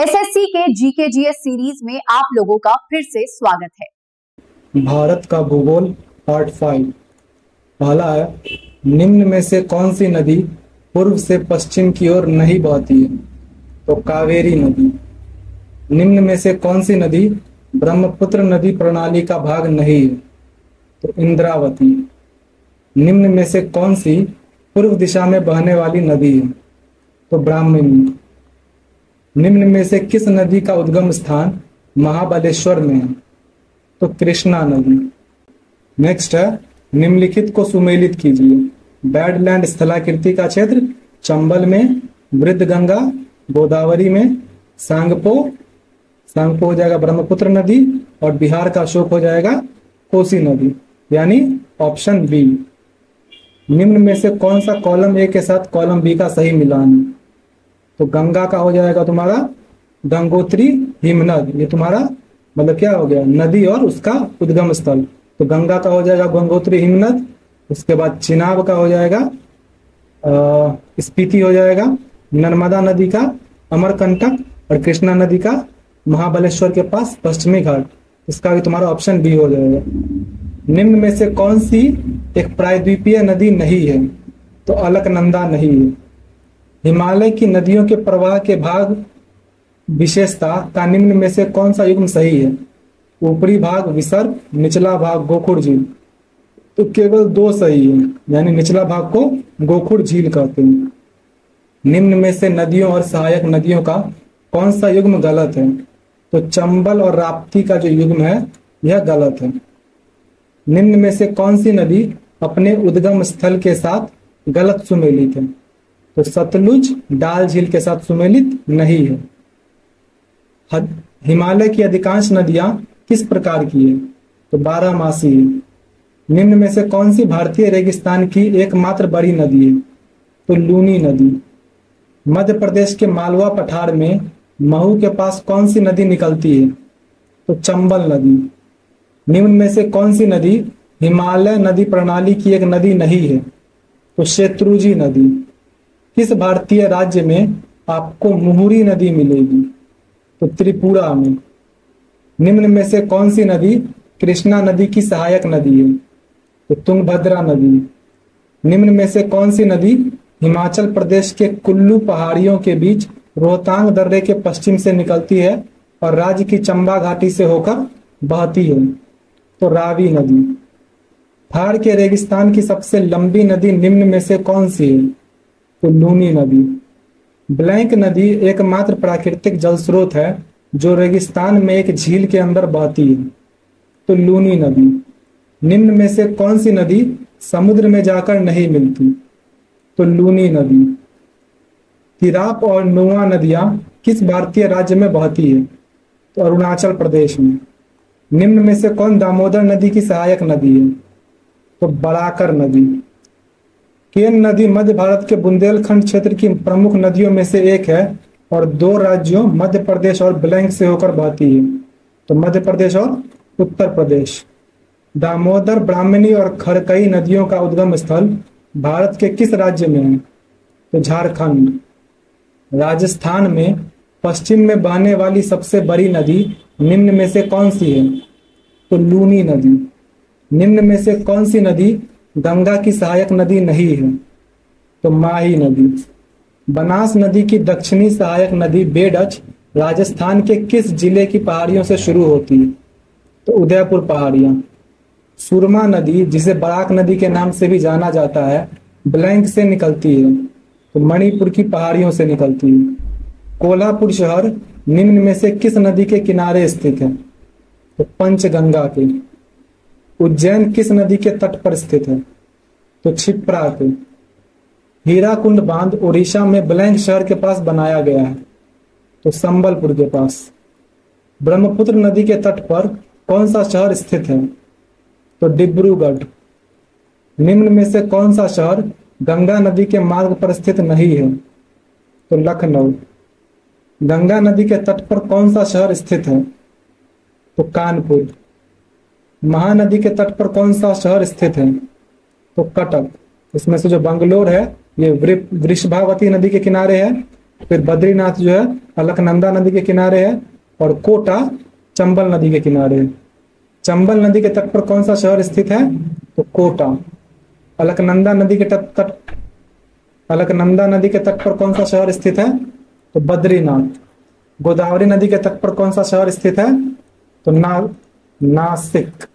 SSC के GK GS series में आप लोगों का फिर से स्वागत है। भारत का भूगोल पार्ट 5। पहला है, निम्न में से कौन सी नदी पूर्व से पश्चिम की ओर नहीं बहती है? तो कावेरी नदी। निम्न में से कौन सी नदी ब्रह्मपुत्र नदी प्रणाली का भाग नहीं है? तो इंद्रावती। निम्न में से कौन सी पूर्व दिशा में बहने वाली नदी है? तो ब्राह्मणी। निम्न में से किस नदी का उद्गम स्थान महाबलेश्वर में है? तो कृष्णा नदी। नेक्स्ट है, निम्नलिखित को सुमेलित कीजिए। बैडलैंड स्थलाकृति का क्षेत्र चंबल में, वृद्धगंगा गोदावरी में, सांगपो हो जाएगा ब्रह्मपुत्र नदी, और बिहार का अशोक हो जाएगा कोसी नदी, यानी ऑप्शन बी। निम्न में से कौन सा कॉलम ए के साथ कॉलम बी का सही मिलान है? तो गंगा का हो जाएगा तुम्हारा गंगोत्री हिमनद। ये तुम्हारा मतलब क्या हो गया, नदी और उसका उद्गम स्थल। तो गंगा का हो जाएगा गंगोत्री हिमनद। उसके बाद चिनाब का हो जाएगा स्पीति हो जाएगा, नर्मदा नदी का अमरकंटक, और कृष्णा नदी का महाबलेश्वर के पास पश्चिमी घाट। इसका भी तुम्हारा ऑप्शन बी हो जाएगा। निम्न में से कौन सी एक प्रायद्वीपीय नदी नहीं है? तो अलकनंदा नहीं है। हिमालय की नदियों के प्रवाह के भाग विशेषता का निम्न में से कौन सा युग्म सही है? ऊपरी भाग विसर्ग, निचला भाग गोखुर झील। तो केवल दो सही है, यानी निचला भाग को गोखुर झील कहते हैं। निम्न में से नदियों और सहायक नदियों का कौन सा युग्म गलत है? तो चंबल और राप्ती का जो युग्म है यह गलत है। निम्न में से कौन सी नदी अपने उद्गम स्थल के साथ गलत सुमेलित है? तो सतलुज डाल झील के साथ सुमेलित नहीं है। हिमालय की अधिकांश नदियां किस प्रकार की है? तो 12मासी है। निम्न में से कौन सी भारतीय रेगिस्तान की एकमात्र बड़ी नदी है? तो लूनी नदी। मध्य प्रदेश के मालवा पठार में महू के पास कौन सी नदी निकलती है? तो चंबल नदी। निम्न में से कौन सी नदी हिमालय नदी प्रणाली की एक नदी नहीं है? तो शत्रुंजय नदी। किस भारतीय राज्य में आपको मुहुरी नदी मिलेगी? तो त्रिपुरा में। निम्न में से कौन सी नदी कृष्णा नदी की सहायक नदी है? तो तुंगभद्रा नदी। निम्न में से कौन सी नदी हिमाचल प्रदेश के कुल्लू पहाड़ियों के बीच रोहतांग दर्रे के पश्चिम से निकलती है और राज्य की चंबा घाटी से होकर बहती है? तो रावी नदी। थार के रेगिस्तान की सबसे लंबी नदी निम्न में से कौन सी है? तो लूनी नदी। ब्लैंक नदी एकमात्र प्राकृतिक जल स्रोत है जो रेगिस्तान में एक झील के अंदर बहती है। तो लूनी नदी। निम्न में से कौन सी नदी समुद्र में जाकर नहीं मिलती? तो लूनी नदी। तिराप और नुआ नदियां किस भारतीय राज्य में बहती है? तो अरुणाचल प्रदेश में। निम्न में से कौन दामोदर नदी की सहायक नदी है? तो बराकर नदी। केन नदी मध्य भारत के बुंदेलखंड क्षेत्र की प्रमुख नदियों में से एक है और दो राज्यों मध्य प्रदेश और ब्लैंक से होकर बहती है। तो मध्य प्रदेश और उत्तर प्रदेश। दामोदर, ब्राह्मणी और खरकई नदियों का उद्गम स्थल भारत के किस राज्य में है? तो झारखंड। राजस्थान में पश्चिम में बहने वाली सबसे बड़ी नदी निम्न में से कौन सी है? तो लूनी नदी। निम्न में से कौन सी नदी गंगा की सहायक नदी नहीं है? तो माही नदी। बनास नदी की दक्षिणी सहायक नदी बेडच राजस्थान के किस जिले की पहाड़ियों से शुरू होती है? तो उदयपुर पहाड़ियां। सुरमा नदी, जिसे बराक नदी के नाम से भी जाना जाता है, ब्लैंक से निकलती है। तो मणिपुर की पहाड़ियों से निकलती है। कोल्हापुर शहर निम्न में से किस नदी के किनारे स्थित है? तो पंचगंगा के। उज्जैन किस नदी के तट पर स्थित है? तो क्षिप्रा के। हीराकुंड बांध ओडिशा में ब्लैंक शहर के पास बनाया गया है। तो संबलपुर के पास। ब्रह्मपुत्र नदी के तट पर कौन सा शहर स्थित है? तो डिब्रूगढ़। निम्न में से कौन सा शहर गंगा नदी के मार्ग पर स्थित नहीं है? तो लखनऊ। गंगा नदी के तट पर कौन सा शहर स्थित है? तो कानपुर। महानदी के तट पर कौन सा शहर स्थित है? तो कटक। इसमें से जो बंगलोर है ये वृषभावती नदी के किनारे है, फिर बद्रीनाथ जो है अलकनंदा नदी के किनारे है, और कोटा चंबल नदी के किनारे है। चंबल नदी के तट पर कौन सा शहर स्थित है? तो कोटा। अलकनंदा नदी के अलकनंदा नदी के तट पर कौन सा शहर स्थित है? तो बद्रीनाथ। गोदावरी नदी के तट पर कौन सा शहर स्थित है? तो नासिक।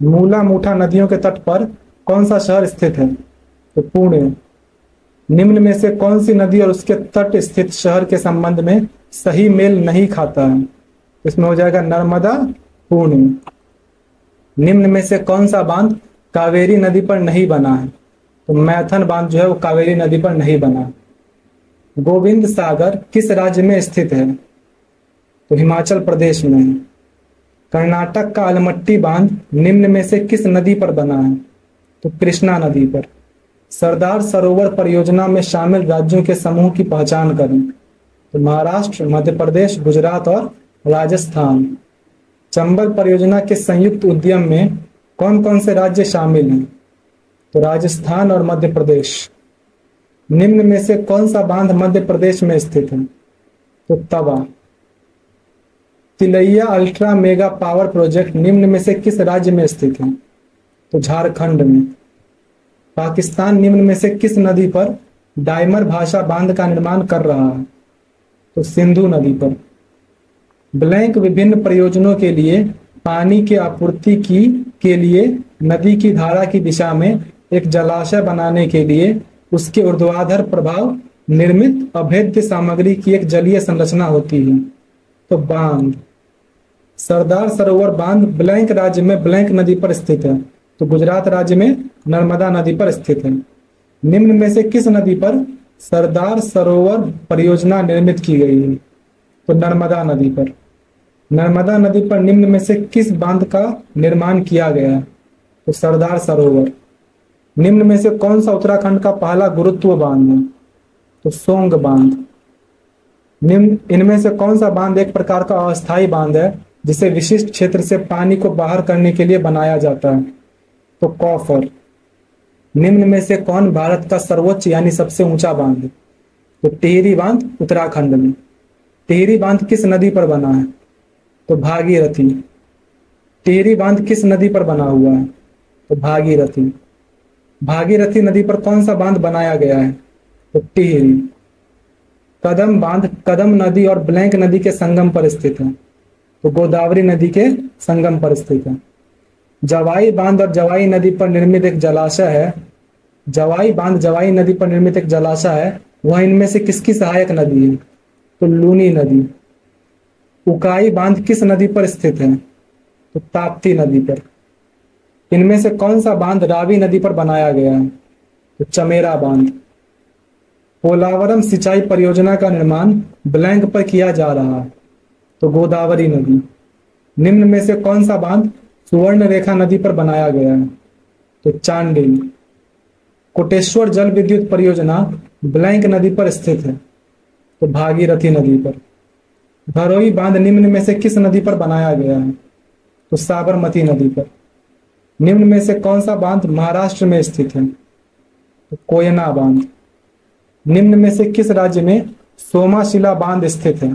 मूला मूठा नदियों के तट पर कौन सा शहर स्थित है? तो पुणे। निम्न में से कौन सी नदी और उसके तट स्थित शहर के संबंध में सही मेल नहीं खाता है? इसमें हो जाएगा नर्मदा, पुणे। निम्न में से कौन सा बांध कावेरी नदी पर नहीं बना है? तो मैथन बांध जो है वो कावेरी नदी पर नहीं बना। गोविंद सागर किस राज्य में स्थित है? तो हिमाचल प्रदेश में है। कर्नाटक का अलमट्टी बांध निम्न में से किस नदी पर बना है? तो कृष्णा नदी पर। सरदार सरोवर परियोजना में शामिल राज्यों के समूह की पहचान करें। तो महाराष्ट्र, मध्य प्रदेश, गुजरात और राजस्थान। चंबल परियोजना के संयुक्त उद्यम में कौन कौन से राज्य शामिल हैं? तो राजस्थान और मध्य प्रदेश। निम्न में से कौन सा बांध मध्य प्रदेश में स्थित है? तो तवा। Tilaiya ultra mega power project निम्न में से किस राज्य में स्थित है? तो झारखंड में। पाकिस्तान निम्न में से किस नदी पर डायमर भाषा बांध का निर्माण कर रहा है? तो सिंधु नदी पर। ब्लैंक विभिन्न प्रयोजनों के लिए पानी की आपूर्ति के लिए नदी की धारा की दिशा में एक जलाशय बनाने के लिए उसके ऊर्ध्वाधर प्रभाव निर्मित अभेद्य सामग्री की एक जलीय संरचना होती है। तो बांध। सरदार सरोवर बांध ब्लैंक राज्य में ब्लैंक नदी पर स्थित है। तो गुजरात राज्य में नर्मदा नदी पर स्थित है। निम्न में से किस नदी पर सरदार सरोवर परियोजना निर्मित की गई है? तो नर्मदा नदी पर। नर्मदा नदी पर निम्न में से किस बांध का निर्माण किया गया है? तो सरदार सरोवर। निम्न में से कौन सा उत्तराखंड का पहला गुरुत्व बांध है? तो सोंग बांध। निम्न इनमें से कौन सा बांध एक प्रकार का अस्थायी बांध है जिसे विशिष्ट क्षेत्र से पानी को बाहर करने के लिए बनाया जाता है? तो कॉफर। निम्न में से कौन भारत का सर्वोच्च यानी सबसे ऊंचा बांध है? तो टिहरी बांध उत्तराखंड में। टिहरी बांध किस नदी पर बना है? तो भागीरथी। टिहरी बांध किस नदी पर बना हुआ है? तो भागीरथी। भागीरथी नदी पर कौन सा बांध बनाया गया है? तो टिहरी। कदम बांध कदम नदी और ब्लैंक नदी के संगम पर स्थित है। तो गोदावरी नदी के संगम पर स्थित है। जवाई बांध और जवाई नदी पर निर्मित एक जलाशय है। जवाई बांध जवाई नदी पर निर्मित एक जलाशय है, वह इनमें से किसकी सहायक नदी है? तो लूनी नदी। उकाई बांध किस नदी पर स्थित है? तो ताप्ती नदी पर। इनमें से कौन सा बांध रावी नदी पर बनाया गया है? तो चमेरा बांध। पोलावरम सिंचाई परियोजना का निर्माण ब्लैंक पर किया जा रहा है। तो गोदावरी नदी। निम्न में से कौन सा बांध सुवर्ण रेखा नदी पर बनाया गया है? तो चांडिल। कोटेश्वर जल विद्युत परियोजना ब्लैंक नदी पर स्थित है। तो भागीरथी नदी पर। भरोई बांध निम्न में से किस नदी पर बनाया गया है? तो साबरमती नदी पर। निम्न में से कौन सा बांध महाराष्ट्र में स्थित है? तो कोयना बांध। निम्न में से किस राज्य में सोमाशिला बांध स्थित है?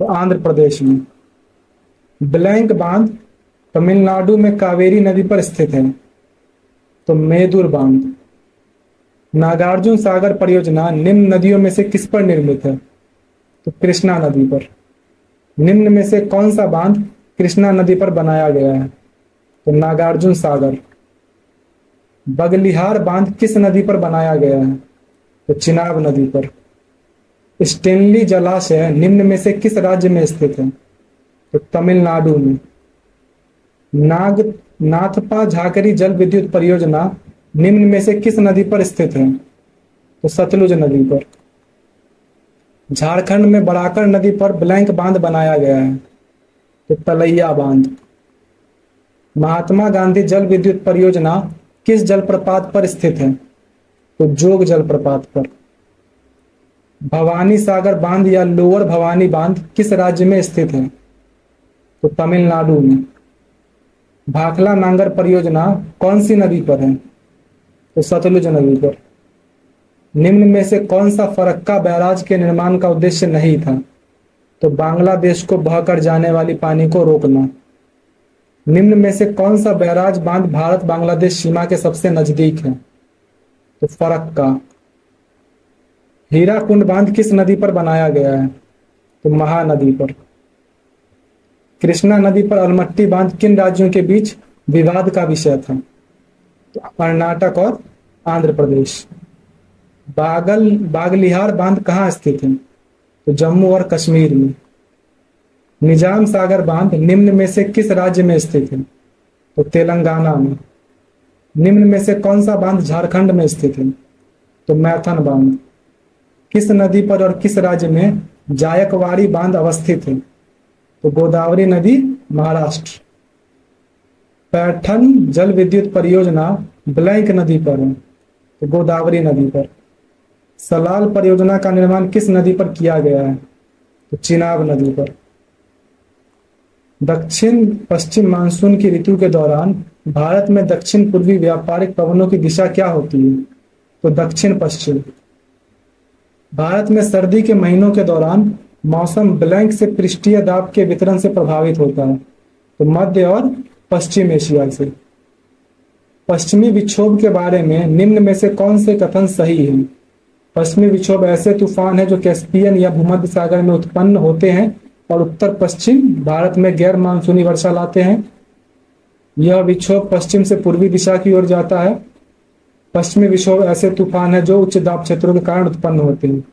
तो आंध्र प्रदेश में। ब्लैंक बांध तमिलनाडु में कावेरी नदी पर स्थित है। तो मेदुर बांध। नागार्जुन सागर परियोजना निम्न नदियों में से किस पर निर्मित है? तो कृष्णा नदी पर। निम्न में से कौन सा बांध कृष्णा नदी पर बनाया गया है? तो नागार्जुन सागर। बगलिहार बांध किस नदी पर बनाया गया है? तो चिनाब नदी पर। स्टेनली जलाशय निम्न में से किस राज्य में स्थित है? तो तमिलनाडु में। नाथपा झाकरी जल विद्युत परियोजना निम्न में से किस नदी पर स्थित है? तो सतलुज नदी पर। झारखंड में बराकर नदी पर ब्लैंक बांध बनाया गया है। तो तलैया बांध। महात्मा गांधी जल विद्युत परियोजना किस जलप्रपात पर स्थित है? तो जोग जलप्रपात पर। भवानी सागर बांध या लोअर भवानी बांध किस राज्य में स्थित है? तो तमिलनाडु में। भाखला नांगर परियोजना कौन सी नदी पर है? तो सतलुज नदी पर। निम्न में से कौन सा फरक्का बैराज के निर्माण का उद्देश्य नहीं था? तो बांग्लादेश को बहकर जाने वाली पानी को रोकना। निम्न में से कौन सा बैराज बांध भारत बांग्लादेश सीमा के सबसे नजदीक है? तो फरक्का। हीराकुंड बांध किस नदी पर बनाया गया है? तो महानदी पर। कृष्णा नदी पर अलमट्टी बांध किन राज्यों के बीच विवाद का विषय था? तो कर्नाटक और आंध्र प्रदेश। बागलिहार बांध कहाँ स्थित है? तो जम्मू और कश्मीर में। निजाम सागर बांध निम्न में से किस राज्य में स्थित है? तो तेलंगाना में। निम्न में से कौन सा बांध झारखंड में स्थित है? तो मैथन बांध। किस नदी पर और किस राज्य में जायकवाड़ी बांध अवस्थित है? तो गोदावरी नदी, महाराष्ट्र। पैठन जल विद्युत परियोजना ब्लैंक नदी पर है? तो गोदावरी नदी पर। सलाल परियोजना का निर्माण किस नदी पर किया गया है? तो चिनाब नदी पर। दक्षिण पश्चिम मानसून की ऋतु के दौरान भारत में दक्षिण पूर्वी व्यापारिक पवनों की दिशा क्या होती है? तो दक्षिण पश्चिम। भारत में सर्दी के महीनों के दौरान मौसम ब्लैंक से पृष्ठीय दाब के वितरण से प्रभावित होता है? तो मध्य और पश्चिम एशिया से। पश्चिमी विक्षोभ के बारे में निम्न में से कौन से कथन सही है? पश्चिमी विक्षोभ ऐसे तूफान है जो कैस्पियन या भूमध्य सागर में उत्पन्न होते हैं और उत्तर पश्चिम भारत में गैर मानसूनी वर्षा लाते हैं। यह विक्षोभ पश्चिम से पूर्वी दिशा की ओर जाता है। पश्चिमी विक्षोभ ऐसे तूफान है जो उच्च दाब क्षेत्रों के कारण उत्पन्न होते हैं।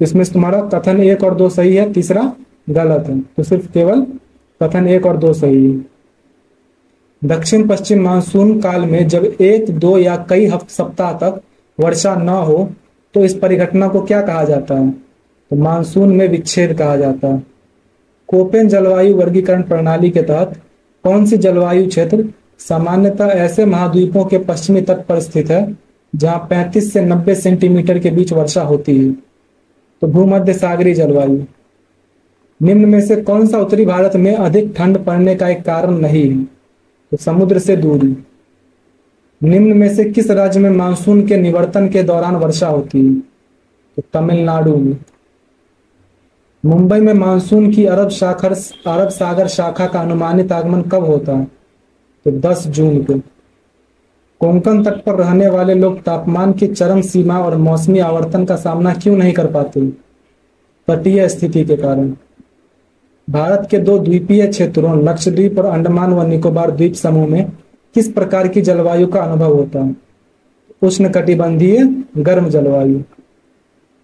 इसमें से तुम्हारा कथन 1 और 2 सही है, तीसरा गलत है। तो सिर्फ केवल कथन 1 और 2 सही है। दक्षिण पश्चिम मानसून काल में जब 1, 2 या कई सप्ताह तक वर्षा न हो तो इस परिघटना को क्या कहा जाता है? तो मानसून में विच्छेद कहा जाता है। कोपेन जलवायु वर्गीकरण प्रणाली के तहत कौन सी जलवायु क्षेत्र सामान्यतः ऐसे महाद्वीपों के पश्चिमी तट पर स्थित है जहां 35 से 90 सेंटीमीटर के बीच वर्षा होती है? तो भूमध्य सागरीय जलवायु। निम्न में से कौन सा उत्तरी भारत में अधिक ठंड पड़ने का एक कारण नहीं है? तो समुद्र से दूरी। निम्न में से किस राज्य में मानसून के निवर्तन के दौरान वर्षा होती है? तो तमिलनाडु में। मुंबई में मानसून की अरब सागर शाखा का अनुमानित आगमन कब होता है? तो 10 जून को। कोंकण तट पर रहने वाले लोग तापमान की चरम सीमा और मौसमी आवर्तन का सामना क्यों नहीं कर पाते? तटीय स्थिति के कारण। भारत के 2 द्वीपीय क्षेत्रों लक्षद्वीप और अंडमान व निकोबार द्वीप समूह में किस प्रकार की जलवायु का अनुभव होता है? उष्णकटिबंधीय गर्म जलवायु।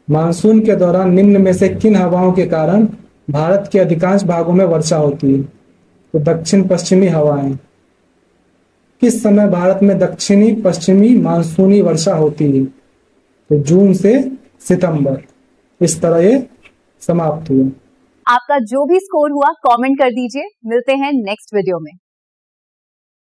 मानसून के दौरान निम्न में से किन हवाओं के कारण भारत के अधिकांश भागों में वर्षा होती है? तो दक्षिण पश्चिमी हवाएं। किस समय भारत में दक्षिणी पश्चिमी मानसूनी वर्षा होती है? तो जून से सितंबर। इस तरह ये समाप्त हुआ। आपका जो भी स्कोर हुआ कमेंट कर दीजिए। मिलते हैं नेक्स्ट वीडियो में।